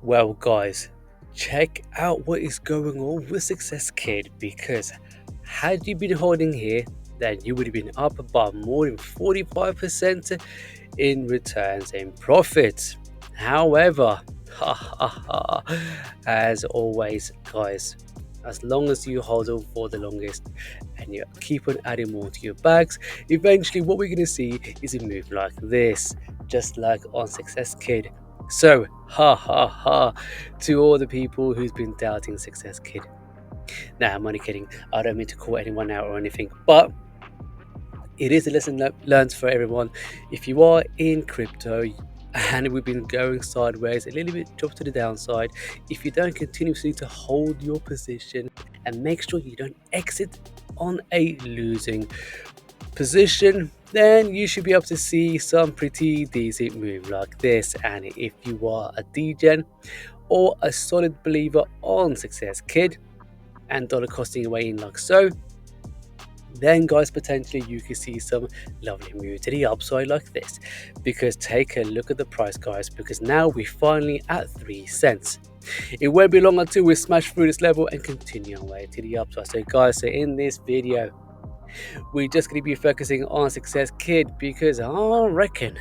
Well, guys, check out what is going on with Success Kid, because had you been holding here, then you would have been up by more than 45% in returns and profits. However, as always, guys, as long as you hold on for the longest and you keep on adding more to your bags, eventually what we're going to see is a move like this, just like on Success Kid. So, to all the people who's been doubting Success Kid. Nah, I'm only kidding. I don't mean to call anyone out or anything, but it is a lesson learned for everyone. If you are in crypto and we've been going sideways, a little bit drop to the downside, if you don't continuously to hold your position and make sure you don't exit on a losing position, then you should be able to see some pretty decent move like this. And if you are a degen or a solid believer on Success Kid and dollar costing away in like so, then guys, potentially you can see some lovely move to the upside like this, because take a look at the price, guys, because now we're finally at 3 cents. It won't be long until we smash through this level and continue our way to the upside. So guys, so in this video we're just going to be focusing on Success Kid, because I reckon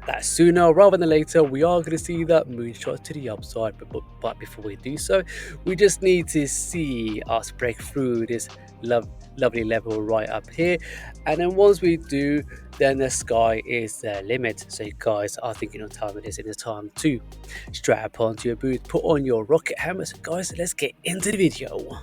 that sooner rather than later we are going to see that moonshot to the upside. But before we do so, we just need to see us break through this lovely level right up here, and then once we do, then the sky is the limit. So guys, I think you know what time it is. It is time to strap onto your boots, put on your rocket helmet. So guys, let's get into the video.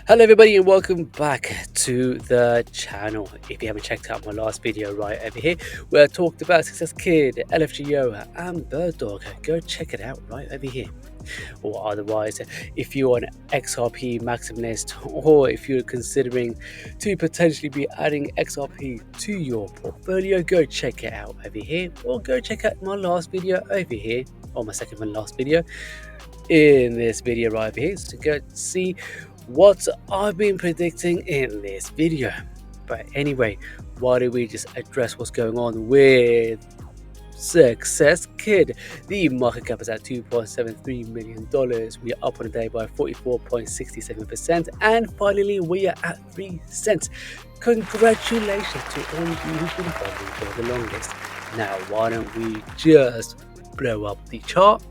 Hello everybody and welcome back to the channel. If you haven't checked out my last video right over here where I talked about Success Kid, LFGO and Bird Dog, go check it out right over here. Or otherwise, if you're an XRP maximalist, or if you're considering to potentially be adding XRP to your portfolio, go check it out over here, or go check out my last video over here, or my second and last video in this video right over here, so go see what I've been predicting in this video. But anyway, why don't we just address what's going on with Success Kid? The market cap is at $2.73 million. We are up on the day by 44.67%, and finally we are at 3 cents. Congratulations to all of you who've been following for the longest. Now why don't we just blow up the chart?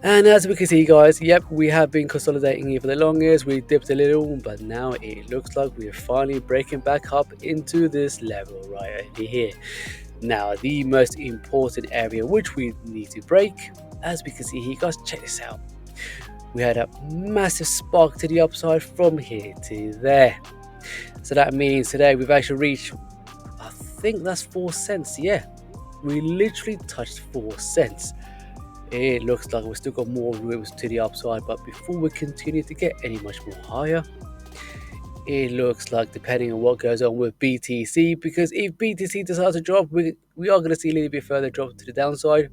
And as we can see, guys, yep, we have been consolidating here for the longest. We dipped a little, but now it looks like we're finally breaking back up into this level right over here. Now, the most important area which we need to break, as we can see here, guys, check this out. We had a massive spark to the upside from here to there. So that means today we've actually reached, I think that's 4 cents. Yeah, we literally touched 4 cents. It looks like we've still got more rooms to the upside, but before we continue to get any much more higher, it looks like, depending on what goes on with BTC, because if BTC decides to drop, we are going to see a little bit further drop to the downside.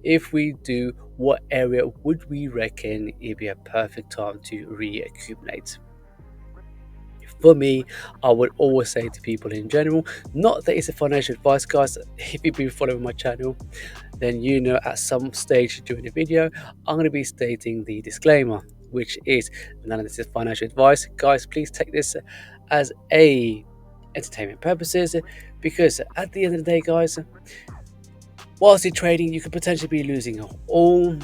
If we do, what area would we reckon it'd be a perfect time to reaccumulate? For me, I would always say to people in general, not that it's a financial advice, guys. If you've been following my channel, then you know at some stage during the video I'm going to be stating the disclaimer, which is none of this is financial advice. Guys, please take this as a entertainment purposes, because at the end of the day, guys, whilst you're trading, you could potentially be losing all,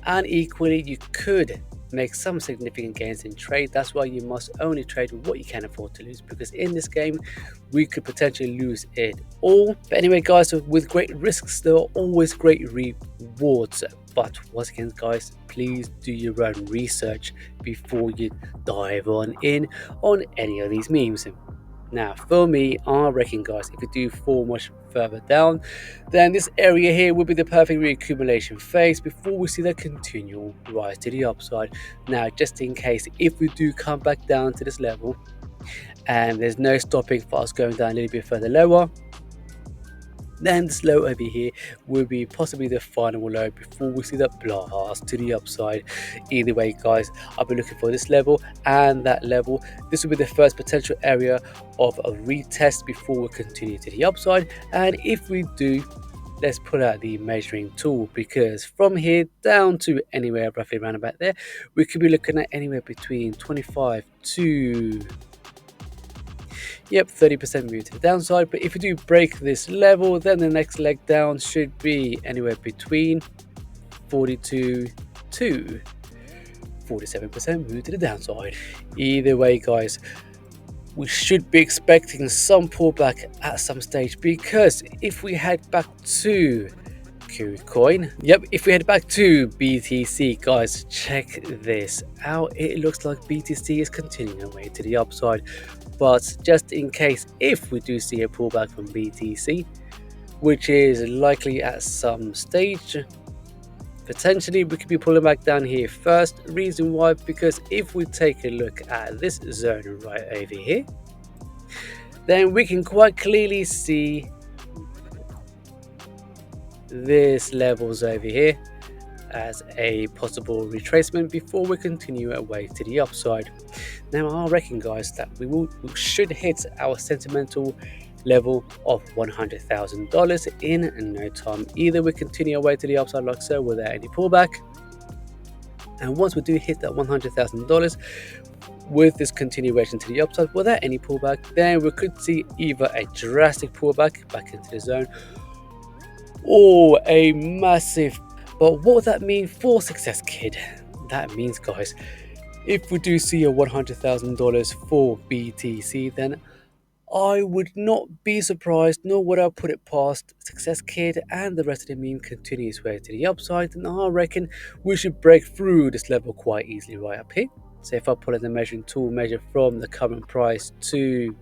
and equally you could make some significant gains in trade. That's why you must only trade what you can afford to lose, because in this game we could potentially lose it all. But anyway, guys, with great risks there are always great rewards. But once again, guys, please do your own research before you dive on in on any of these memes. Now, for me, I reckon, guys, if you do fall much further down, then this area here will be the perfect reaccumulation phase before we see the continual rise to the upside. Now, just in case, if we do come back down to this level and there's no stopping for us going down a little bit further lower, Then this low over here will be possibly the final low before we see that blast to the upside. Either way, guys, I'll be looking for this level and that level. This will be the first potential area of a retest before we continue to the upside. And if we do, let's pull out the measuring tool, because from here down to anywhere roughly around about there, we could be looking at anywhere between 25 to 30% move to the downside. But if we do break this level, then the next leg down should be anywhere between 42 to 47% move to the downside. Either way, guys, we should be expecting some pullback at some stage, because if we head back to Kucoin, if we head back to BTC, guys, check this out. It looks like BTC is continuing away to the upside. But just in case, if we do see a pullback from BTC, which is likely at some stage, potentially we could be pulling back down here first. Reason why? Because if we take a look at this zone right over here, then we can quite clearly see this levels over here as a possible retracement before we continue away to the upside. Now I reckon, guys, that we should hit our sentimental level of $100,000 in no time. Either we continue away to the upside like so without any pullback, and once we do hit that $100,000 with this continuation to the upside without any pullback, then we could see either a drastic pullback back into the zone or a massive. But what would that mean for Success Kid? That means, guys, if we do see a $100,000 for BTC, then I would not be surprised, nor would I put it past Success Kid and the rest of the meme continue its way to the upside. And I reckon we should break through this level quite easily right up here. So if I pull in the measuring tool, measure from the current price to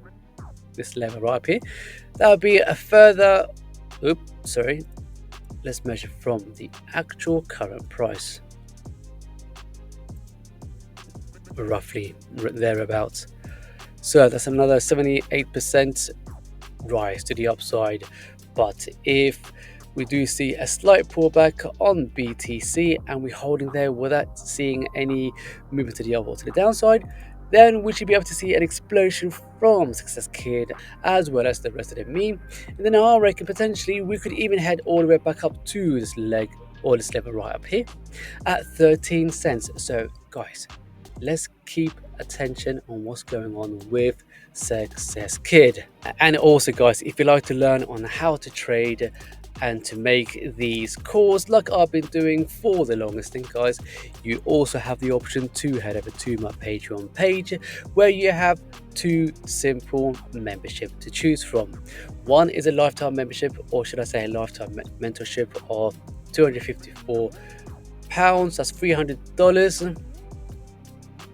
this level right up here, that would be a further, let's measure from the actual current price, roughly thereabouts. So that's another 78% rise to the upside. But if we do see a slight pullback on BTC and we're holding there without seeing any movement to the up or to the downside, then we should be able to see an explosion from Success Kid as well as the rest of the meme. And then I reckon potentially we could even head all the way back up to this leg or this level right up here at 13 cents. So guys, let's keep attention on what's going on with Success Kid. And also, guys, if you like to learn on how to trade and to make these calls like I've been doing for the longest thing, guys, you also have the option to head over to my Patreon page, where you have two simple memberships to choose from. One is a lifetime membership, or should I say a lifetime mentorship of £254. That's $300.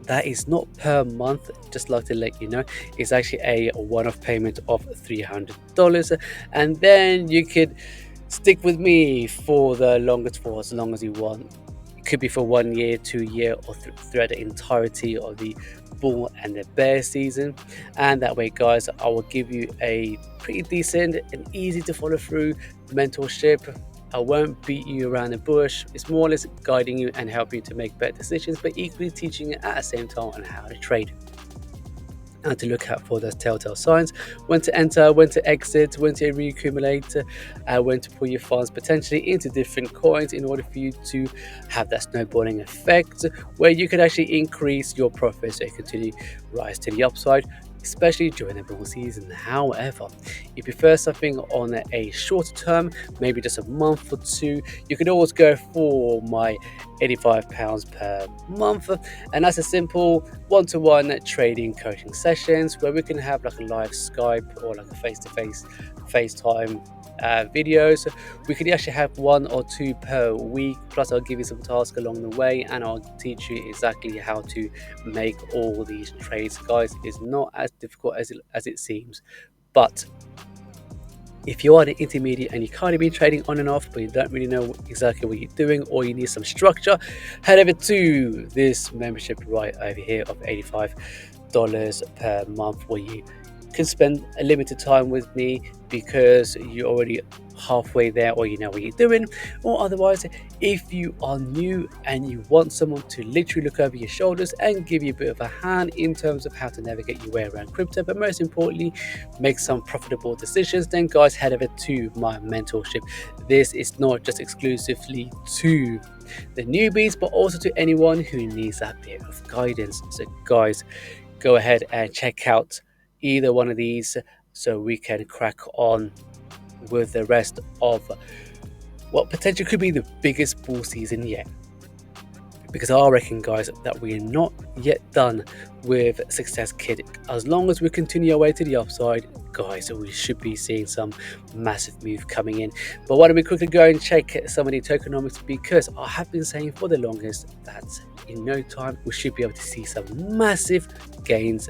That is not per month, just like to let you know. It's actually a one-off payment of $300, and then you could stick with me for the longest, for as long as you want. It could be for 1 year, 2 years, or throughout the entirety of the bull and the bear season. And that way, guys, I will give you a pretty decent and easy to follow through mentorship. I won't beat you around the bush. It's more or less guiding you and helping you to make better decisions, but equally teaching you at the same time on how to trade and to look out for those telltale signs: when to enter, when to exit, when to reaccumulate, when to pull your funds potentially into different coins in order for you to have that snowballing effect where you can actually increase your profits so you continue rise to the upside, especially during the bull season. However, if you prefer something on a shorter term, maybe just a month or two, you can always go for my £85 per month, and that's a simple one-to-one trading coaching sessions where we can have like a live Skype or like a face-to-face FaceTime videos. We could actually have 1 or 2 per week, plus I'll give you some tasks along the way and I'll teach you exactly how to make all these trades. Guys, it's not as difficult as it seems, but if you are an intermediate and you kind of been trading on and off but you don't really know exactly what you're doing, or you need some structure, head over to this membership right over here of $85 per month, where you can spend a limited time with me because you're already halfway there or you know what you're doing, or otherwise if you are new and you want someone to literally look over your shoulders and give you a bit of a hand in terms of how to navigate your way around crypto, but most importantly make some profitable decisions, then guys, head over to my mentorship. This is not just exclusively to the newbies but also to anyone who needs that bit of guidance. So guys, go ahead and check out either one of these so we can crack on with the rest of what potentially could be the biggest bull season yet. Because I reckon, guys, that we are not yet done with Success Kid. As long as we continue our way to the upside, guys, we should be seeing some massive move coming in. But why don't we quickly go and check some of the tokenomics, because I have been saying for the longest that in no time we should be able to see some massive gains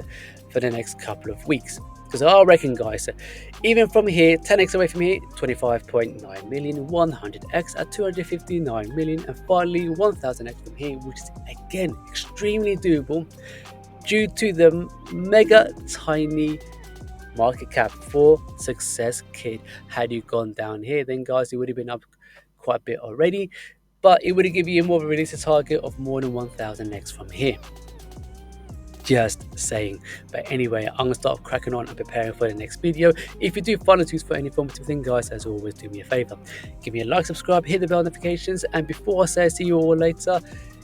for the next couple of weeks. Because I reckon, guys, even from here, 10x away from here, 25.9 million, 100x at 259 million, and finally 1000x from here, which is again extremely doable due to the mega tiny market cap for Success Kid. Had you gone down here, then guys, it would have been up quite a bit already, but it would have given you more of a realistic target of more than 1000x from here. Just saying. But anyway, I'm gonna start cracking on and preparing for the next video. If you do find it useful for any informative thing, guys, as always, do me a favor, give me a like, subscribe, hit the bell notifications, and before I say see you all later,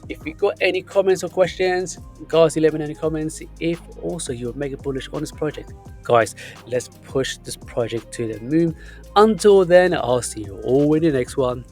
if you got any comments or questions, guys, let me know in the comments. If also you're mega bullish on this project, guys, let's push this project to the moon. Until then, I'll see you all in the next one.